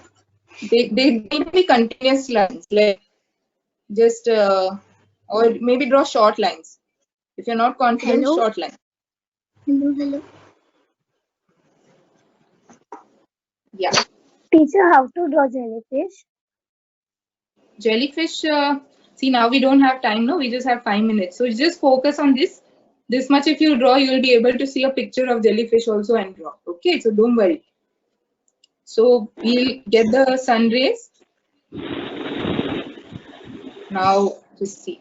they need to be continuous lines, like just or maybe draw short lines. If you're not confident, Hello? short lines. Hello. Yeah. Teacher, how to draw jellyfish? Jellyfish, see, now we don't have time, no? We just have 5 minutes. So just focus on this. This much if you draw, you'll be able to see a picture of jellyfish also and draw. Okay, so don't worry. So we'll get the sun rays. Now just see.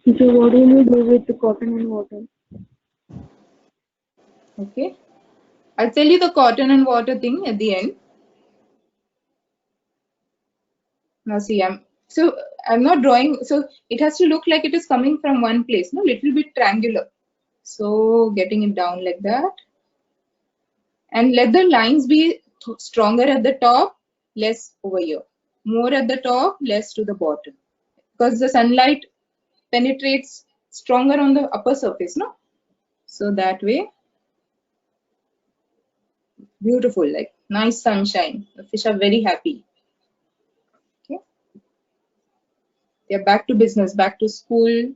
So what will you do with the cotton and water? Okay. I'll tell you the cotton and water thing at the end. Now see, I'm not drawing, so it has to look like it is coming from one place, no, little bit triangular. So getting it down like that. And let the lines be stronger at the top, less over here. More at the top, less to the bottom. Because the sunlight penetrates stronger on the upper surface, no? So that way, beautiful, like nice sunshine. The fish are very happy. Okay. They're back to business, back to school,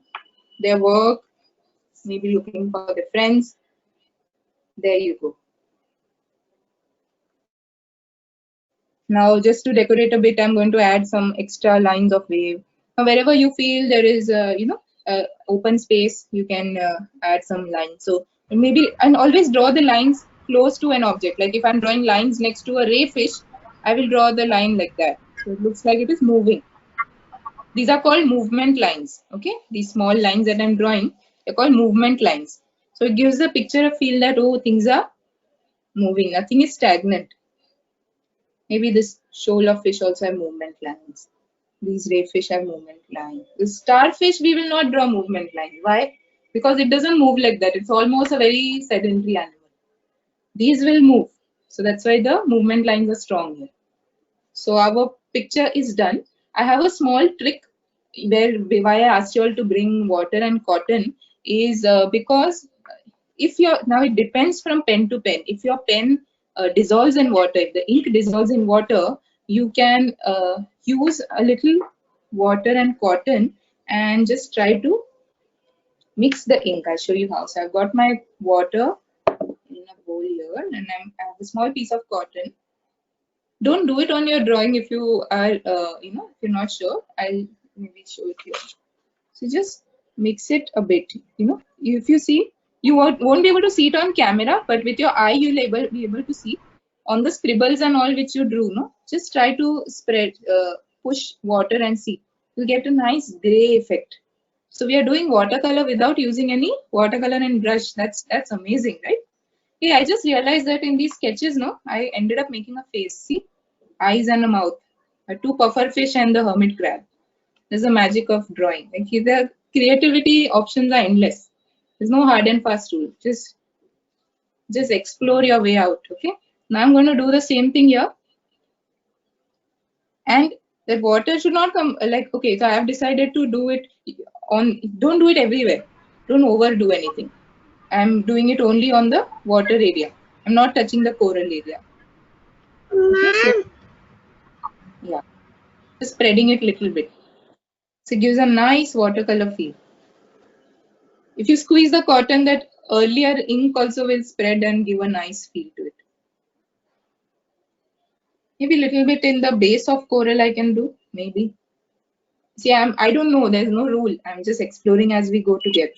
their work, maybe looking for their friends. There you go. Now, just to decorate a bit, I'm going to add some extra lines of wave. Now, wherever you feel there is, open space, you can add some lines. So maybe, and always draw the lines close to an object. Like if I'm drawing lines next to a ray fish, I will draw the line like that. So it looks like it is moving. These are called movement lines. Okay, these small lines that I'm drawing, they're called movement lines. So it gives the picture a feel that, oh, things are moving. Nothing is stagnant. Maybe this shoal of fish also have movement lines. These ray fish have movement lines. The starfish, we will not draw movement line. Why? Because it doesn't move like that. It's almost a very sedentary animal. These will move. So that's why the movement lines are strong here. So our picture is done. I have a small trick why I asked you all to bring water and cotton is because if you're, now it depends from pen to pen. If your pen dissolves in water, if the ink dissolves in water, you can use a little water and cotton and just try to mix the ink. I'll show you how. So I've got my water in a bowl here and I have a small piece of cotton. Don't do it on your drawing if you are, if you're not sure. I'll maybe show it here. So just mix it a bit, if you see, you won't be able to see it on camera, but with your eye, you'll be able to see on the scribbles and all which you drew, no? Just try to spread, push water and see. You'll get a nice gray effect. So we are doing watercolor without using any watercolor and brush. That's amazing, right? Hey, I just realized that in these sketches, no, I ended up making a face. See, eyes and a mouth. Two puffer fish and the hermit crab. There's the magic of drawing. Like the creativity options are endless. There's no hard and fast rule. Just explore your way out. Okay. Now I'm going to do the same thing here. And the water should not come like, okay, so I have decided to do it on, don't do it everywhere. Don't overdo anything. I'm doing it only on the water area. I'm not touching the coral area. Okay, so, yeah, just spreading it a little bit. So it gives a nice watercolor feel. If you squeeze the cotton, that earlier ink also will spread and give a nice feel to it. Maybe a little bit in the base of coral I can do, maybe. See, I don't know, there's no rule. I'm just exploring as we go together.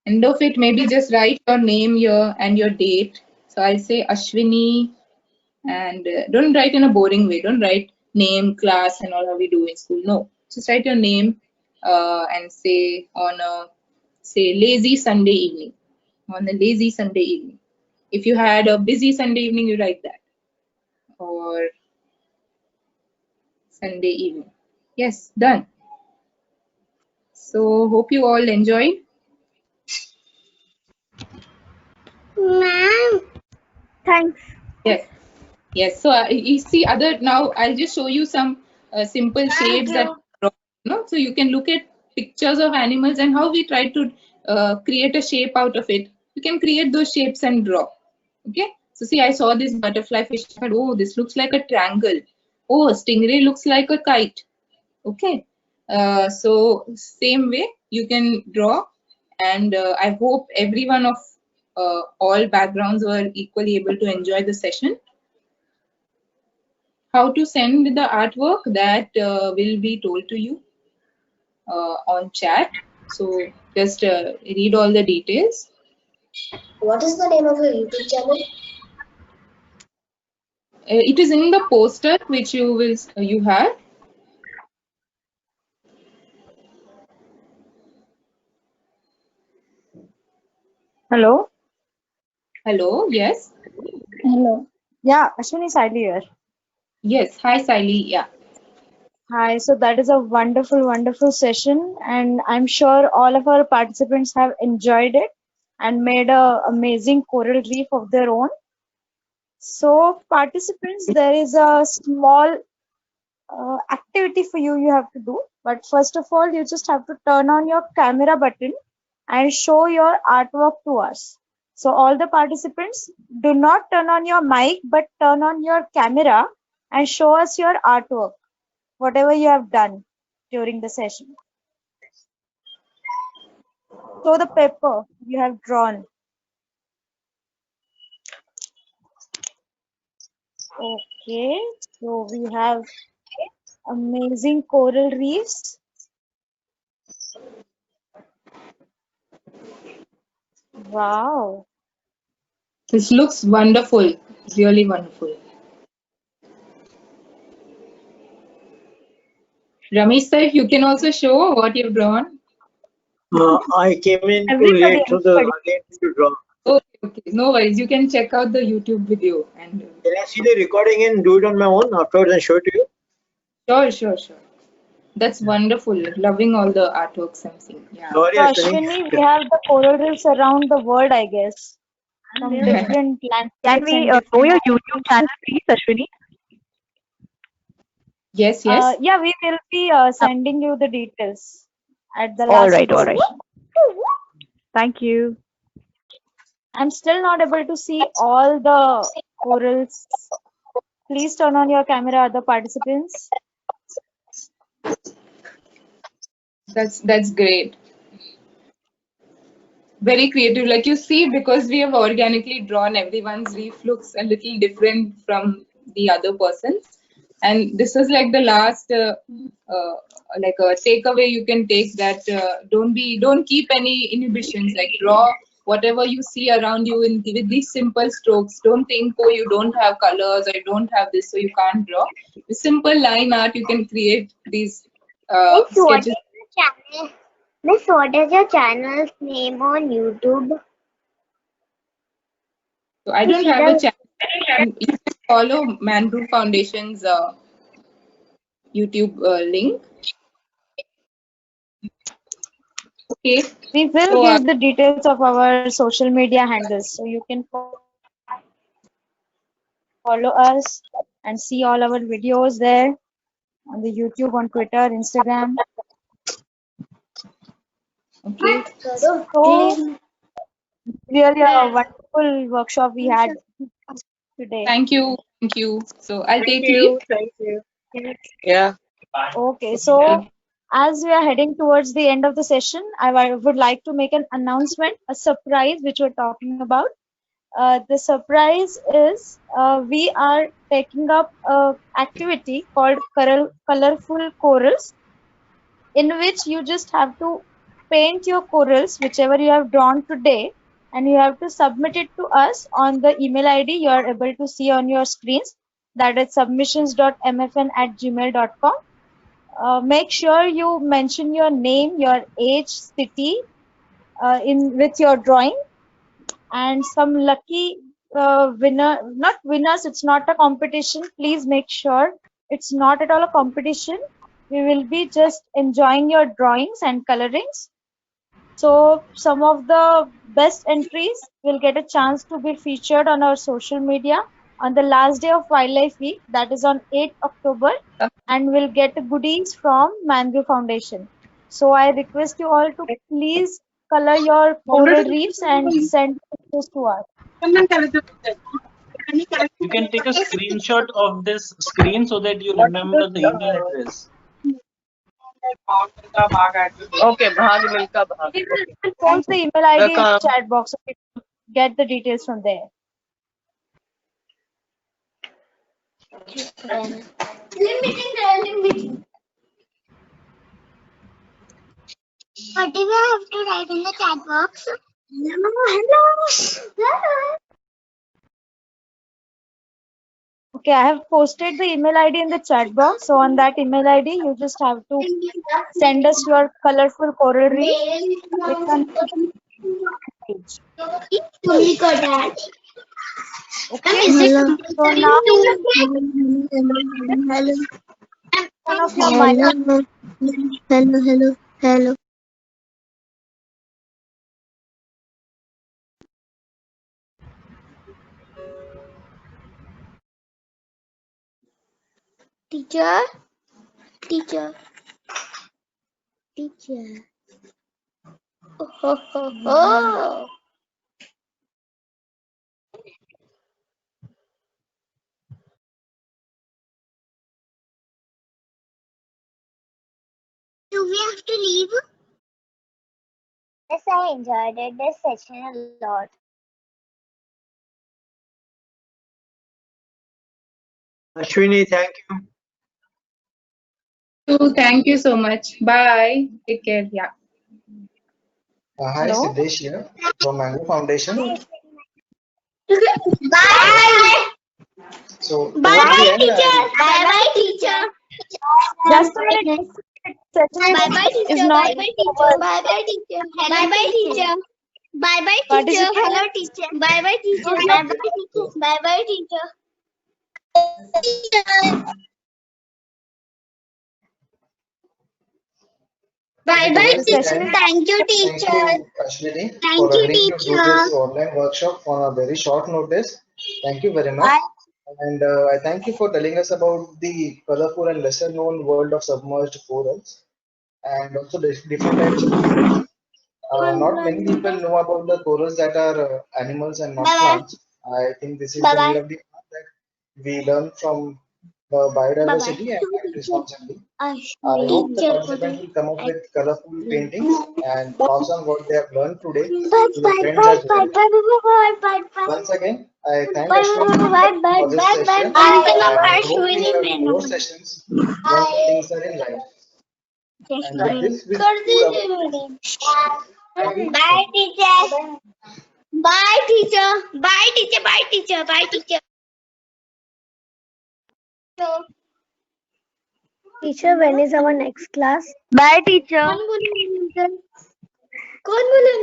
End of it, maybe just write your name here and your date. So I'll say Ashwini, and don't write in a boring way. Don't write name, class, and all how we do in school. No, just write your name and say on a lazy Sunday evening. On a lazy Sunday evening. If you had a busy Sunday evening, you write that. Or Sunday evening. Yes, done. So hope you all enjoyed. Ma'am. Thanks. Yes. Yes. So you see now I'll just show you some simple shapes that so you can look at pictures of animals and how we try to create a shape out of it. You can create those shapes and draw. Okay. So see, I saw this butterfly fish. I thought, oh, this looks like a triangle. Oh, a stingray looks like a kite. Okay. So same way you can draw, and I hope everyone of all backgrounds were equally able to enjoy the session. How to send the artwork, that will be told to you on chat. So just read all the details. What is the name of your YouTube channel? It is in the poster which you have. Hello. Hello. Yes. Hello. Yeah, Ashwini Saili here. Yes. Hi, Saili. Yeah. Hi. So that is a wonderful, wonderful session, and I'm sure all of our participants have enjoyed it and made a amazing coral reef of their own. So participants, there is a small activity for you have to do. But first of all, you just have to turn on your camera button and show your artwork to us. So all the participants, do not turn on your mic, but turn on your camera and show us your artwork, whatever you have done during the session. Show the paper you have drawn. Okay, so we have amazing coral reefs. Wow. This looks wonderful, really wonderful. Ramesh sir, you can also show what you've drawn. I came in too late to draw. Okay, no worries. You can check out the YouTube video and. Can I see the recording and do it on my own afterwards and show it to you? Sure. That's wonderful. Loving all the artworks I'm seeing. Yeah. Sorry, Ashwini, we have the coral reefs around the world, I guess. From different landscapes. Can we know your YouTube channel, please, Ashwini? Yes. Yeah, we will be sending you the details at the last. All right. Thank you. I'm still not able to see all the corals. Please turn on your camera, other participants. That's great. Very creative. Like you see, because we have organically drawn, everyone's reef looks a little different from the other person's. And this is like the last like a takeaway you can take, that don't keep any inhibitions, like draw whatever you see around you with these simple strokes. Don't think, oh, you don't have colors, or you don't have this, so you can't draw. With simple line art, you can create these sketches. Miss, what is your channel's name on YouTube? So I don't have a channel. You can follow Mangrove Foundation's YouTube link. Okay. We will give the details of our social media handles, so you can follow us and see all our videos there on the YouTube, on Twitter, Instagram. Okay. So really a wonderful workshop we had today. Thank you. So I'll take leave. Thank you. Yeah. Okay, so as we are heading towards the end of the session, I would like to make an announcement, a surprise which we're talking about. The surprise is we are taking up an activity called Colorful Corals, in which you just have to paint your corals, whichever you have drawn today, and you have to submit it to us on the email ID you are able to see on your screens, that is submissions.mfn@gmail.com. Make sure you mention your name, your age, city with your drawing, and some lucky not winners, it's not a competition. Please make sure it's not at all a competition. We will be just enjoying your drawings and colorings. So some of the best entries will get a chance to be featured on our social media on the last day of Wildlife Week, that is on 8th October, and will get goodies from Mangrove Foundation. So I request you all to please color your coral reefs and send pictures to us. You can take a screenshot of this screen so that you remember the email address. Okay, Bhag Milka Bhag. We will post the email ID in the chat box so you can get the details from there. What do we have to write in the chat box? Hello. Okay, I have posted the email ID in the chat box. So on that email ID, you just have to send us your colorful coral reef. Okay, so now one of your minor. Hello. Teacher. Oh. Do we have to leave? Yes, I enjoyed this session a lot. Ashwini, thank you. Thank you so much. Bye. Take care. Yeah. Hi, Hello? Siddesh here from Mangrove Foundation. Bye. So, Bye towards the bye, end, teacher. Bye bye, teacher. Just a minute. Bye bye, Is teacher. not Bye bye, teacher. Bye bye, teacher. Bye bye, teacher. Bye bye, teacher. Participants. Hello, teacher. Bye bye, teacher. Bye bye, teacher. Bye bye, teacher. Bye bye, towards the teacher. end, Thank you, thank teacher. you, Ashwini, Thank for you, running to do teacher. this online workshop on a very short notice. Thank you very much. And I thank you for telling us about the colorful and lesser known world of submerged corals and also the different types of corals. Not many people know about the corals that are animals and not Bye-bye. plants. I think this is the Bye-bye. need of the hour that we learn from the biodiversity and act responsibly. I hope the participants will come up with colorful paintings and pass on what they have learned today to the friends as well. Once again, I thank Ashwini for this session and I hope we have more sessions once things are in line. And with this, we conclude our Bye, teacher. Bye, teacher. Bye, teacher. Bye, teacher. Bye, teacher. Teacher, when is our next class? Bye, teacher. कौन बोले